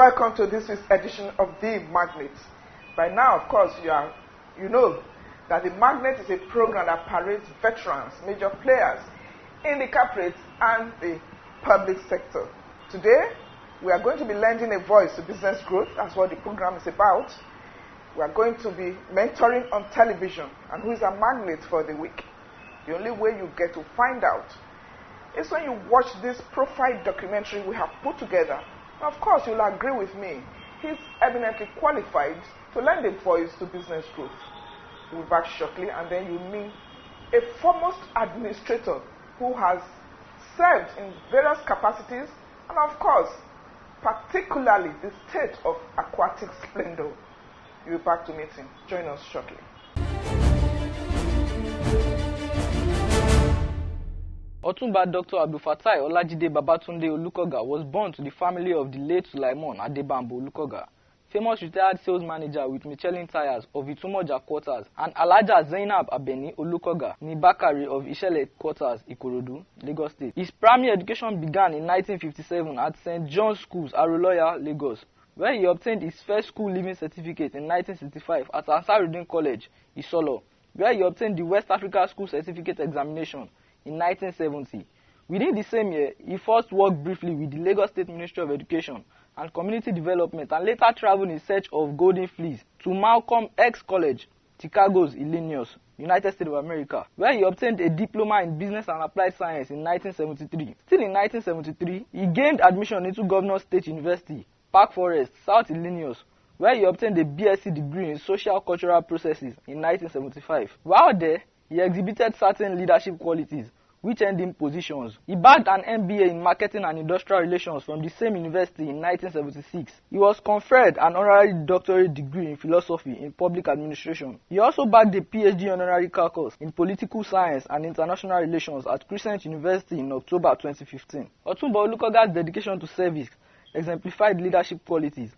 welcome to this week's edition of The Magnate. By now, of course, you know that The Magnate is a program that parades veterans, major players in the corporate and the public sector. Today, we are going to be lending a voice to business growth. That's what the program is about. We are going to be mentoring on television. And who is a magnate for the week? The only way you get to find out is when you watch this profile documentary we have put together. And of course, you'll agree with me. He's eminently qualified to lend a voice to business growth. We'll be back shortly, and then you meet a foremost administrator who has served in various capacities, and of course, particularly the state of aquatic splendor. You'll be back to meet him. Join us shortly. Otunba Dr. Abdulfattai Olukoga was born to the family of the late Sulaiman Adebambo Olukoga, famous retired sales manager with Michelin Tires of Itumoja quarters, and Alaja Zainab Abeni Olukoga Nibakari of Ishele quarters, Ikorodu, Lagos State. His primary education began in 1957 at St. John's Schools, Aroloya, Lagos, where he obtained his first school leaving certificate in 1965 at Ansarudin College, Isolo, where he obtained the West Africa School Certificate Examination in 1970. Within the same year, he first worked briefly with the Lagos State Ministry of Education and Community Development and later traveled in search of golden fleas to Malcolm X College, Chicago's Illinois, United States of America, where he obtained a diploma in Business and Applied Science in 1973. Still in 1973, he gained admission into Governor State University, Park Forest, South Illinois, where he obtained a BSc degree in Social Cultural Processes in 1975. While there, he exhibited certain leadership qualities, which earned him positions. He bagged an MBA in Marketing and Industrial Relations from the same university in 1976. He was conferred an honorary doctorate degree in Philosophy in Public Administration. He also bagged a PhD honorary caucus in Political Science and International Relations at Crescent University in October 2015. Otunba Olukoga's dedication to service, exemplified leadership qualities,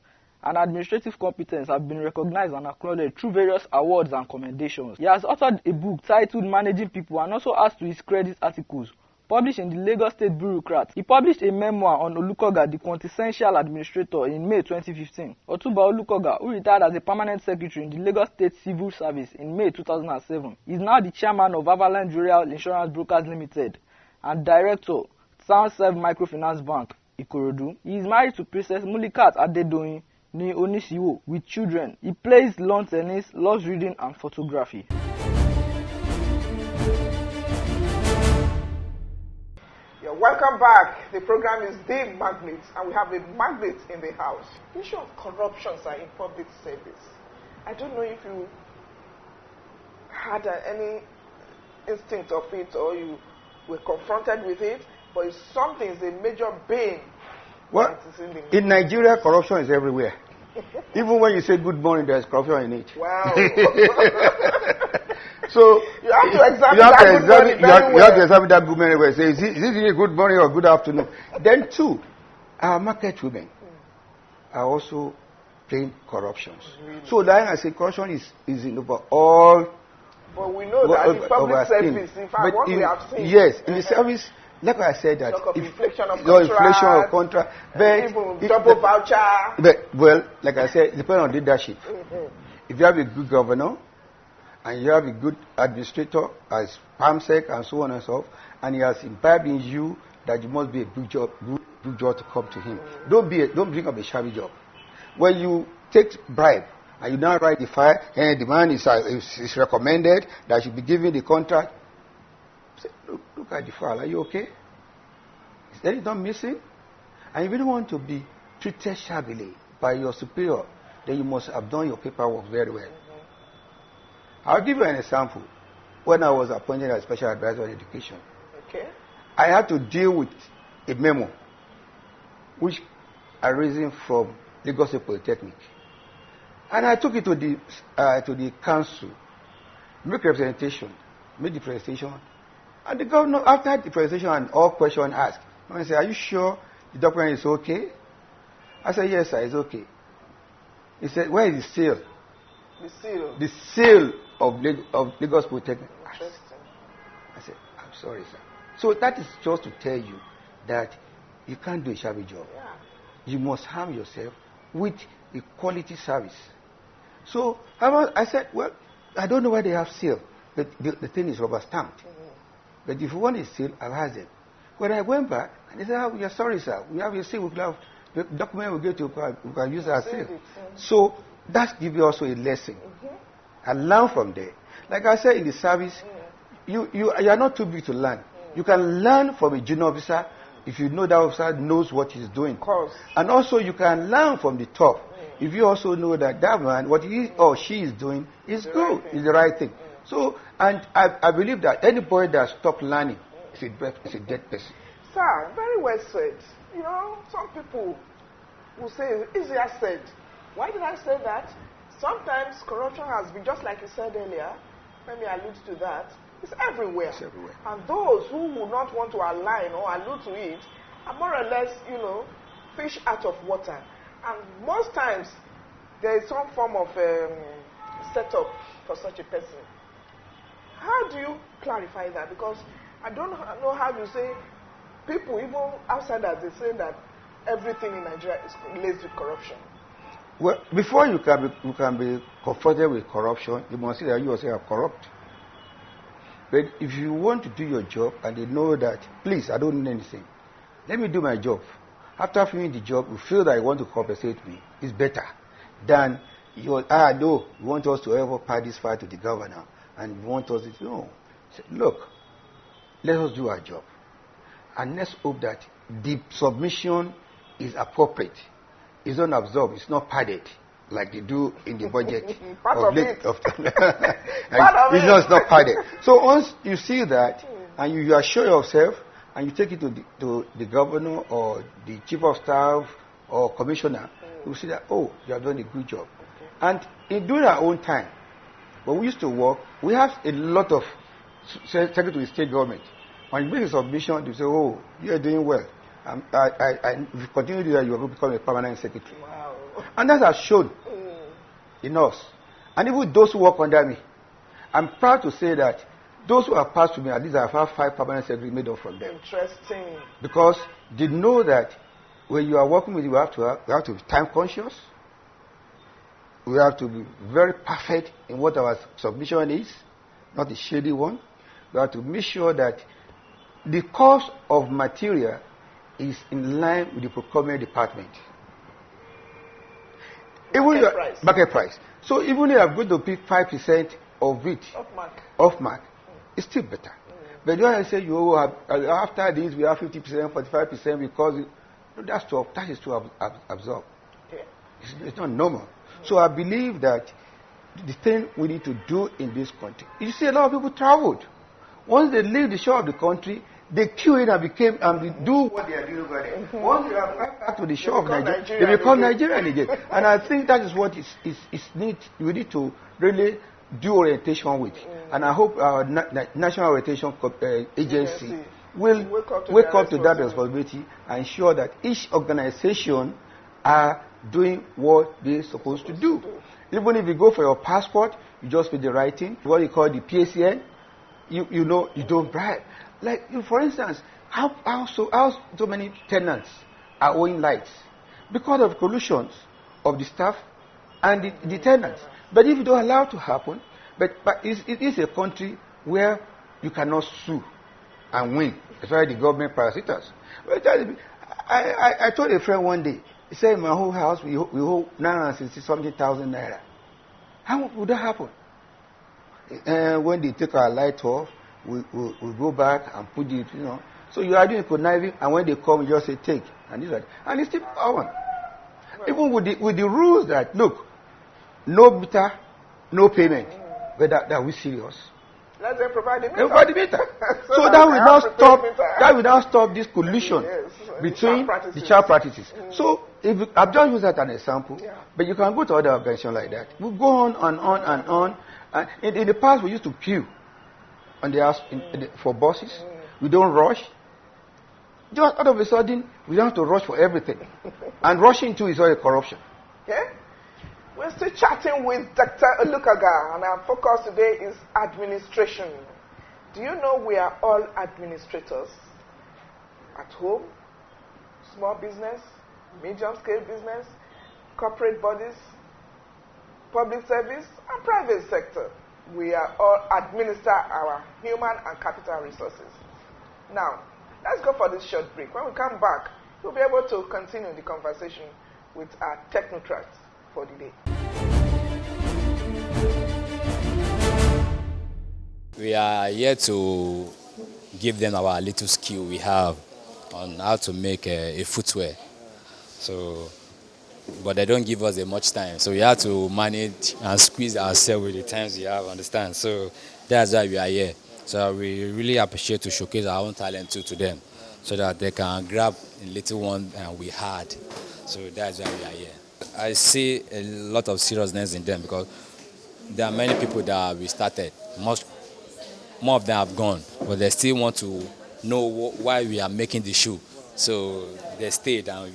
and administrative competence have been recognized and acknowledged through various awards and commendations. He has authored a book titled Managing People and also adds to his credit articles published in the Lagos State Bureaucrat. He published a memoir on Olukoga, the quintessential administrator, in May 2015. Otunba Olukoga, who retired as a permanent secretary in the Lagos State Civil Service in May 2007, is now the chairman of Avalanche Rural Insurance Brokers Limited and director, Soundserve Microfinance Bank, Ikorodu. He is married to Princess Mulikat Adedoyin Ni Onisiwo with children. He plays lawn tennis, loves reading and photography. You're welcome back. The program is The Magnate, and we have a magnate in the house. The issue of corruptions are in public service. I don't know if you had any instinct of it or you were confronted with it, but it's something, it's a major bane. Well, in Nigeria, corruption is everywhere. Even when you say good morning, there's corruption in it. Wow. So you have to examine that good morning very well. You have to examine that good morning. Say, is it really good morning or good afternoon? Then two, our market women are also playing corruptions. Really? So then I say corruption is in over all. But we know that in public service, in fact, what we have seen. Yes, in the service. Like I said that inflation of contract, double voucher. But well, like I said, it depends on leadership. If you have a good governor and you have a good administrator as PAMSEC and so on and so forth, and he has imbibed in you that you must be a good job to come to him. Don't bring up a shabby job. When you take bribe and you now write the file and the man is recommended that you be given the contract. Say, look at the file. Are you okay? Is anything not missing? And if you don't want to be treated shabbily by your superior, then you must have done your paperwork very well. I'll give you an example. When I was appointed as special advisor on education, I had to deal with a memo which arisen from Lagos State Polytechnic, and I took it to the council, made the presentation. And the governor, after the presentation and all questions asked, I said, "Are you sure the document is okay?" I said, "Yes, sir, it's okay." He said, "Where is the seal?" The seal. The seal of Lagos Polytechnic. Interesting. I said, "I'm sorry, sir." So that is just to tell you that you can't do a shabby job. Yeah. You must harm yourself with a quality service. So I said, well, I don't know why they have seal. But the thing is rubber stamped. But if you want a seal, I'll ask them. When I went back, and they said, oh, we are sorry, sir. We have a seal. We have the document we get to, we can use our seal. So that gives you also a lesson. I learn from there. Like I said in the service, you are not too big to learn. You can learn from a junior officer if you know that officer knows what he's doing. Of course. And also you can learn from the top. If you also know that that man, what he or she is doing is good, is the right thing. So, and I believe that anybody that stops learning is a dead person. Sir, very well said. You know, some people will say, easier said. Why did I say that? Sometimes corruption has been, just like you said earlier, let me allude to that, it's everywhere. It's everywhere. And those who will not want to align or allude to it are more or less, you know, fish out of water. And most times, there is some form of setup for such a person. How do you clarify that? Because I don't know how you say, people, even outsiders, they say that everything in Nigeria is laced with corruption. Well, before you can be confronted with corruption, you must see that you yourself are corrupt. But if you want to do your job and they know that, please, I don't need anything, let me do my job. After finishing the job, you feel that you want to compensate me, it's better than you want us to ever pay this file to the governor and you want us to, no. Say, look, let us do our job. And let's hope that the submission is appropriate. It's not absorbed, it's not padded like they do in the budget. It's not padded. So once you see that and you assure yourself and you take it to the governor or the chief of staff or commissioner, you see that, oh, you have done a good job. And during our own time, when we used to work, we have a lot of secretary to the state government. When you bring a submission, they say, oh, you are doing well. If you continue to do that, you are going to become a permanent secretary. Wow. And that has shown in us. And even those who work under me, I'm proud to say that those who have passed to me, at least I have 5 permanent secretaries made up from them. Interesting. Because they know that when you are working with you, we have to be time conscious. We have to be very perfect in what our submission is, not a shady one. We have to make sure that the cost of material is in line with the procurement department. Market price. So even if I'm going to pick 5% of it off mark, it's still better. But when I say you have, after this we have 50%, 45% because that is too absorbed. Okay. It's not normal. So I believe that the thing we need to do in this country, you see a lot of people traveled. Once they leave the shore of the country, they queue in and they do what they are doing over there. Once they are back to the shore of Nigeria, they become Nigerian again. And I think that is what we need to really do orientation with. And I hope our National Orientation Agency will wake up to that responsibility and ensure that each organization are doing what they're supposed to do. Even if you go for your passport, you just pay the right thing. What you call the PACN, you know, you don't bribe. Like, for instance, how so many tenants are owing lights? Because of collusions of the staff and the tenants. But if you don't allow it to happen, but it is a country where you cannot sue and win. That's why the government parasitas. I told a friend one day, he said, in my whole house, we hold 960-something-thousand naira. How would that happen? And when they take our light off, we go back and put it, you know. So you are doing conniving, and when they come, you just say, take. And it's still on. Even with the rules that, look, no meter, no payment. But are we serious? Let them provide the meter. Provide the meter. so that will not stop this collusion between the child practices. So I've just used that as an example, but you can go to other organizations like that. We go on and on and on. In the past, we used to queue on the house for buses. We don't rush. Just all of a sudden, we don't have to rush for everything. And rushing too is all a corruption. Okay? We're still chatting with Dr. Olukoga, and our focus today is administration. Do you know we are all administrators? At home, small business, medium-scale business, corporate bodies, public service, and private sector. We are all administer our human and capital resources. Now, let's go for this short break. When we come back, we'll be able to continue the conversation with our technocrats for the day. We are here to give them our little skill we have on how to make a footwear. So, but they don't give us much time. So we have to manage and squeeze ourselves with the times we have, understand? So that's why we are here. So we really appreciate to showcase our own talent too to them, so that they can grab a little one we had. So that's why we are here. I see a lot of seriousness in them because there are many people that we started. More of them have gone, but they still want to know why we are making the shoe. So they stayed and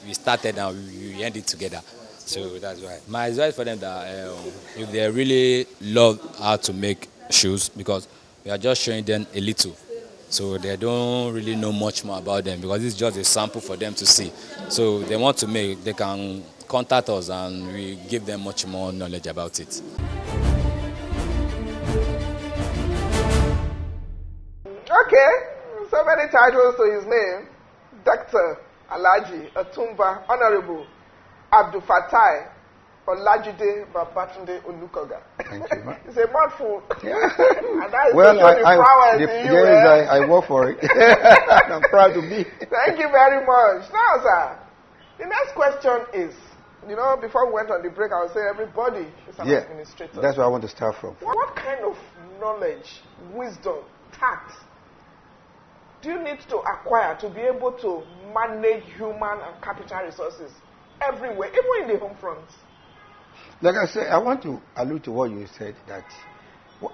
we started and we ended together. So that's why. My advice for them that if they really love how to make shoes, because we are just showing them a little. So they don't really know much more about them because it's just a sample for them to see. So they want to make, they can contact us and we give them much more knowledge about it. Okay, so many titles to his name. Dr. Alhaji Otunba, Honorable Abdulfattai Olukoga. Thank you. It's a mouthful. Yeah. And that is Well, I work for it. I'm proud to be. Thank you very much. Now, sir, the next question is, before we went on the break, I would say everybody is an administrator. That's where I want to start from. What kind of knowledge, wisdom, tact do you need to acquire to be able to manage human and capital resources everywhere, even in the home front? Like I said, I want to allude to what you said, that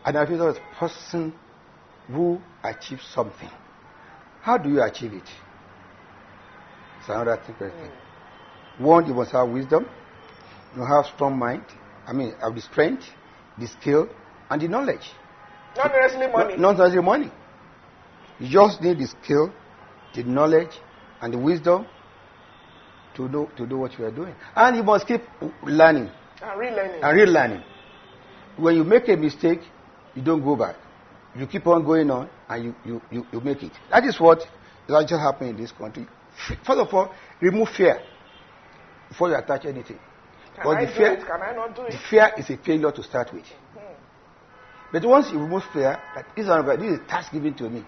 an administrator is a person who achieves something. How do you achieve it? It's another thing. One, you must have wisdom, you have strong mind, have the strength, the skill, and the knowledge. Not necessarily money. Not necessarily money. You just need the skill, the knowledge, and the wisdom to do what you are doing. And you must keep learning. And relearning. And relearning. When you make a mistake, you don't go back. You keep on going on, and you make it. That is what is actually happening in this country. First of all, remove fear before you attach anything. Can I do it? Can I not do it? The fear is a failure to start with. But once you remove fear, this is a task given to me.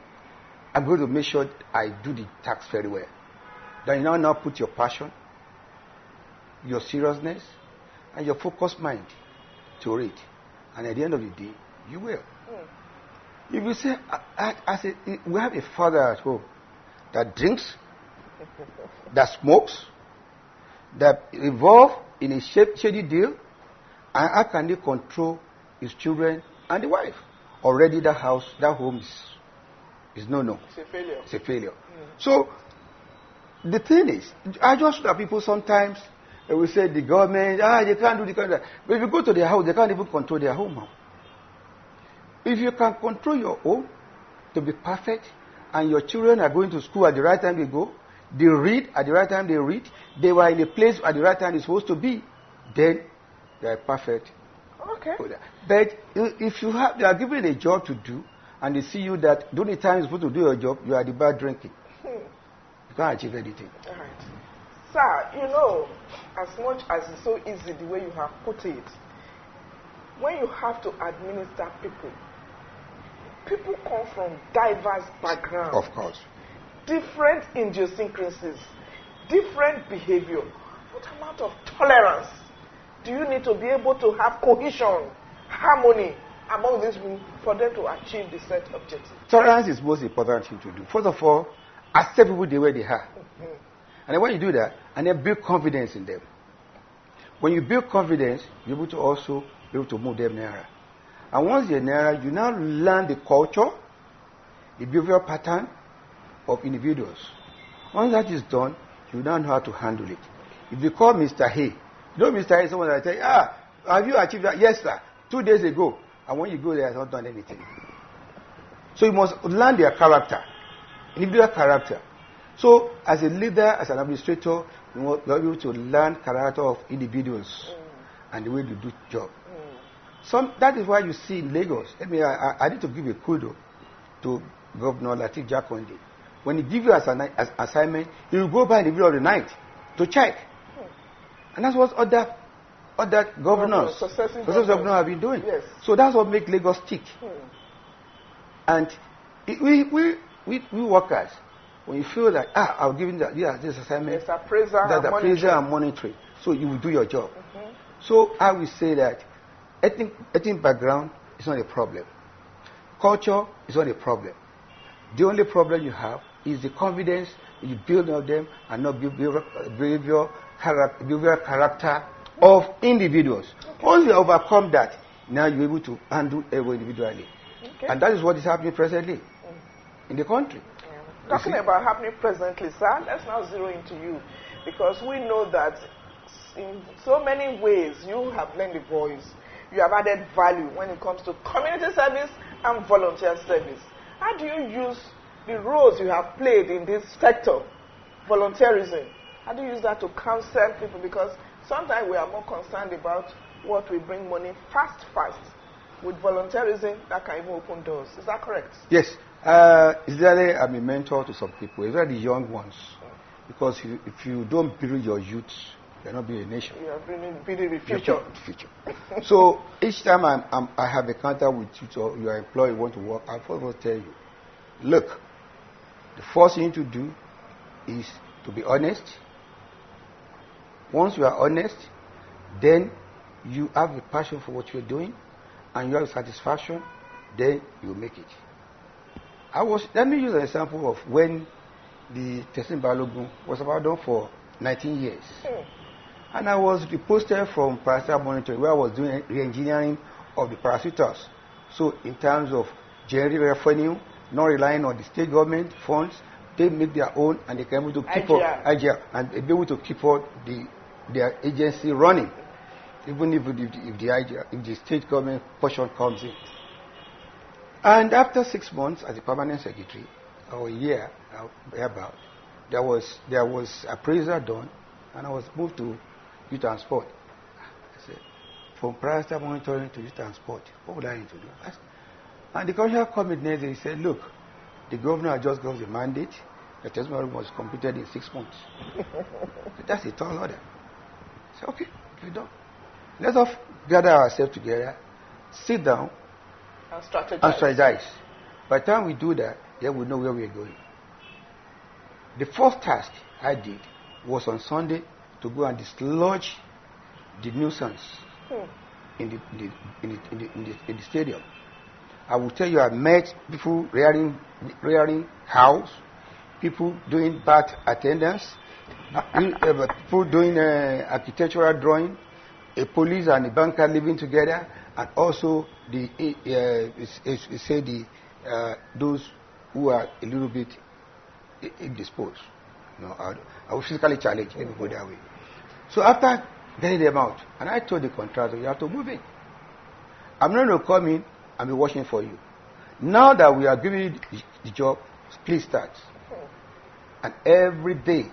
I'm going to make sure I do the task very well. Then you now put your passion, your seriousness, and your focused mind to it. And at the end of the day, you will. If you say, we have a father at home that drinks, that smokes, that involved in a shady deal, and how can they control his children and the wife? Already that home is no. It's a failure. It's a failure. So, the thing is, I just look at people sometimes, they will say the government, they can't do the kind of that. But if you go to their house, they can't even control their home now. If you can control your home to be perfect, and your children are going to school at the right time they go, they read at the right time they read, they were in a place at the right time they're supposed to be, then they are perfect. Okay. But if they are given a job to do, and they see you that during the time you're supposed to do your job, you are the bad drinking. You can't achieve anything. All right. Sir, as much as it's so easy the way you have put it, when you have to administer people come from diverse backgrounds. Of course. Different idiosyncrasies, different behavior. What amount of tolerance do you need to be able to have cohesion, harmony among these people for them to achieve the set objective? Tolerance is the most important thing to do. First of all, accept people the way they are. And then when you do that, and then build confidence in them. When you build confidence, you're able to also be able to move them nearer. And once you're nearer, you now learn the culture, the behavioral pattern of individuals. Once that is done, you now know how to handle it. If you call Mr. Hay, Mr. Hay is someone that say, have you achieved that? Yes, sir. 2 days ago. And when you go there, has not done anything. So you must learn their character, individual character. So as a leader, as an administrator, you are able to learn character of individuals and the way they do job. That is why you see in Lagos. I need to give a kudo to Governor Lateef Jakonde. When he gives you as an assignment, he will go by in the middle of the night to check. And that's what other governors, successive governors have been doing. Yes. So that's what makes Lagos tick. And we workers, when you feel that, I'll give you this assignment, there's appraisal and monitoring. So you will do your job. So I will say that ethnic background is not a problem. Culture is not a problem. The only problem you have is the confidence you build on them and not behavioral character of individuals. Once you overcome that, now you're able to handle every individually. And that is what is happening presently in the country. Talking about happening presently, sir, let's now zero into you, because we know that in so many ways you have lent the voice, you have added value when it comes to community service and volunteer service. How do you use the roles you have played in this sector, volunteerism? How do you use that to counsel people? Because sometimes we are more concerned about what will bring money fast. With volunteerism, that can even open doors. Is that correct? Yes. Israeli, I'm a mentor to some people, especially the young ones. Because if you don't build your youth, you're not building a nation. You're building the future. So each time I have a contact with you or your employee want to work, I first will tell you, look, the first thing to do is to be honest. Once you are honest, then you have a passion for what you're doing, and you have satisfaction, then you make it. Let me use an example of when the Tessin Balogun was about done for 19 years. And I was reposted from parasitic monitoring, where I was doing re-engineering of the parasitors. So in terms of generating revenue, not relying on the state government funds, they make their own and they can be able to keep up and be able to keep up their agency running, even if the state government portion comes in. And after 6 months as a permanent secretary, or a year about, there was appraisal done, and I was moved to youth and sport. I said, from parasitic monitoring to youth and sport, what would I need to do? And the commissioner called me next day. He said, look, the governor just got the mandate. The testimony was completed in 6 months. That's a tall order. I said, okay, we're done. Let us gather ourselves together, sit down, and strategize. By the time we do that, then we know where we are going. The first task I did was on Sunday to go and dislodge the nuisance in the stadium. I will tell you, I met people rearing house, people doing bad attendance, people doing architectural drawing, a police and a banker living together, and also those who are a little bit indisposed. I will physically challenge everybody that way. So after getting them out, and I told the contractor, you have to move in. I'm not going to come in and be watching for you. Now that we are giving you the job, please start. And every day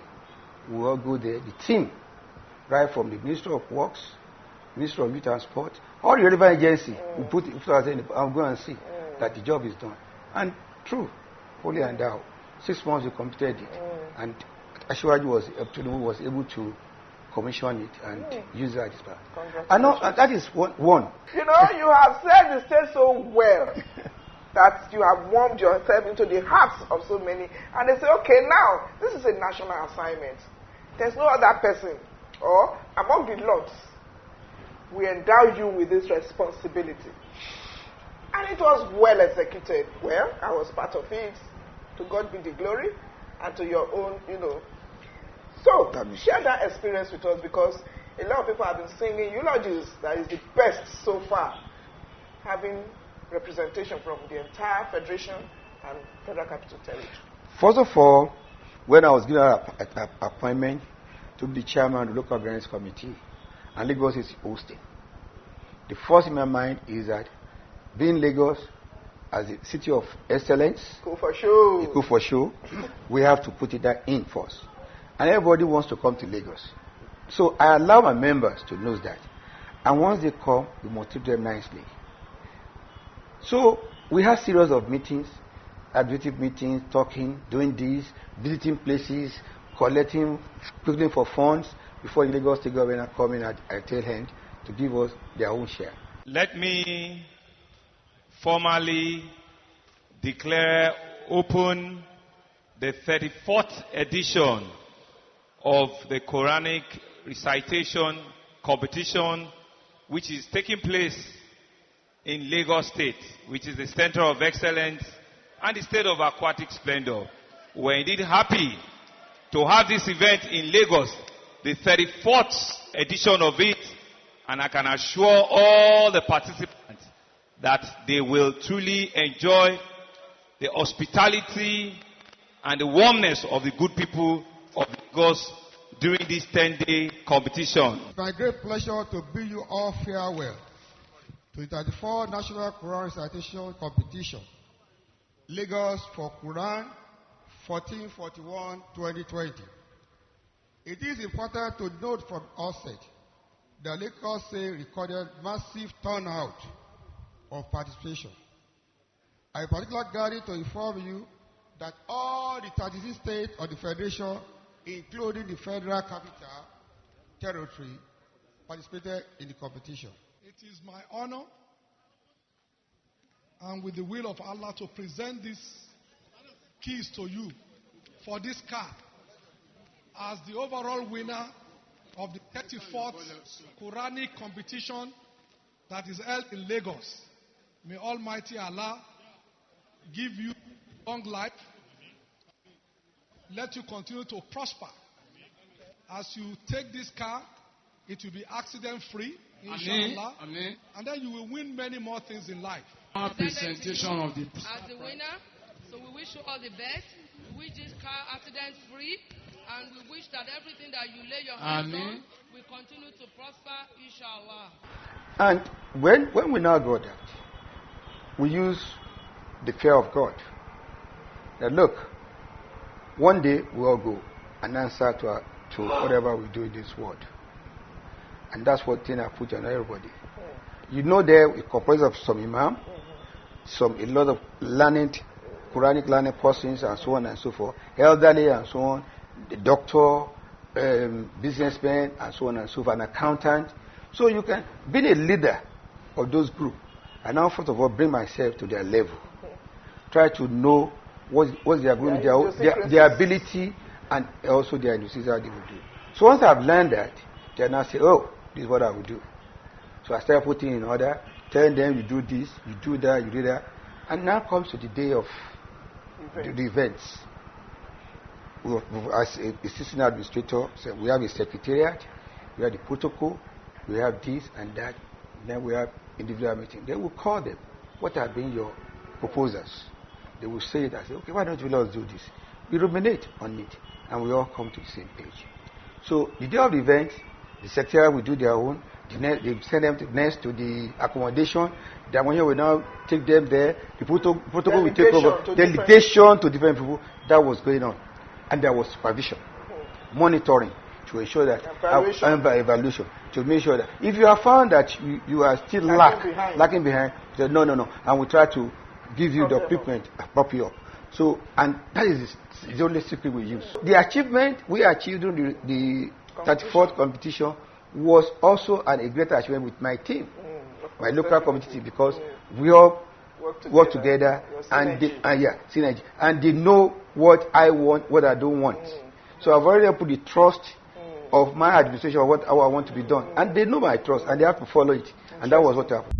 we all go there, the team, right from the Ministry of Works, Ministry of Youth and Sport, all the relevant agencies, we put it in I'm going to see that the job is done. And true, fully and out. 6 months we completed it. And Ashwaju was able to commission it and use it at his back. And that is one. You know, you have said the state so well that you have warmed yourself into the hearts of so many. And they say, okay, now, this is a national assignment. There's no other person, or among the lots, we endow you with this responsibility. And it was well executed. Well, I was part of it. To God be the glory, and to your own, So, share that experience with us, because a lot of people have been singing eulogies that is the best so far, having representation from the entire Federation and Federal Capital Territory. First of all, when I was given an appointment to be the chairman of the local governance committee, and Lagos is hosting, the first in my mind is that being Lagos as a city of excellence, Go for show, we have to put it that in first. And everybody wants to come to Lagos. So I allow my members to know that. And once they come, we motivate them nicely. So we have series of meetings, administrative meetings, talking, doing this, visiting places, collecting for funds before the Lagos State government come in at tail end to give us their own share. Let me formally declare open the 34th edition of the Quranic recitation competition, which is taking place in Lagos State, which is the center of excellence and the state of aquatic splendor. We're indeed happy to have this event in Lagos, the 34th edition of it, and I can assure all the participants that they will truly enjoy the hospitality and the warmness of the good people of Lagos during this 10-day competition. It's my great pleasure to bid you all farewell to the 34th National Quran Recitation Competition, Lagos for Quran 1441-2020. It is important to note from outset that Lagos State recorded massive turnout of participation. I am particularly glad to inform you that all the 36 states of the Federation, including the Federal Capital Territory, participated in the competition. It is my honor and with the will of Allah to present these keys to you for this car as the overall winner of the 34th Quranic competition that is held in Lagos. May Almighty Allah give you long life. Let you continue to prosper. As you take this car, it will be accident-free, inshallah. Amen. And then you will win many more things in life. Our presentation of the as the winner, so we wish you all the best. We wish this car accident-free, and we wish that everything that you lay your hands on will continue to prosper, inshallah. And when we now go that, we use the fear of God. That look, one day we all go and answer to whatever we do in this world. And that's what thing I put on everybody. You know there it comprises of some imam, a lot of learned, Quranic learned persons and so on and so forth, elderly and so on, the doctor, businessman and so on and so forth, an accountant. So you can be a leader of those groups. And now first of all bring myself to their level. Try to know what they are going to their ability and also their industries how they will do. So once I've learned that, they now say, oh, this is what I will do. So I start putting in order, telling them you do this, you do that, you do that. And now comes to the day of the events. As a assistant administrator, so we have a secretariat, we have the protocol, we have this and that, then we have individual meeting. They will call them, what have been your proposals? They will say that, okay, why don't you let us do this? We ruminate on it, and we all come to the same page. So the day of the event, the secretariat will do their own. They send them next to the accommodation. The accommodation will now take them there. The protocol will take over. Delegation to different people. That was going on. And there was supervision, monitoring to ensure that, evaluation, to make sure that if you have found that you are still lacking behind, say, no. And we try to give you the equipment, prop you up. So, and that is the only secret we use. The achievement we achieved during the 34th competition was also a great achievement with my team, my local community, because we all work together and synergy. And they know what I want, what I don't want. So I've already put the trust of my administration of how I want to be done. And they know my trust and they have to follow it. And that was what happened.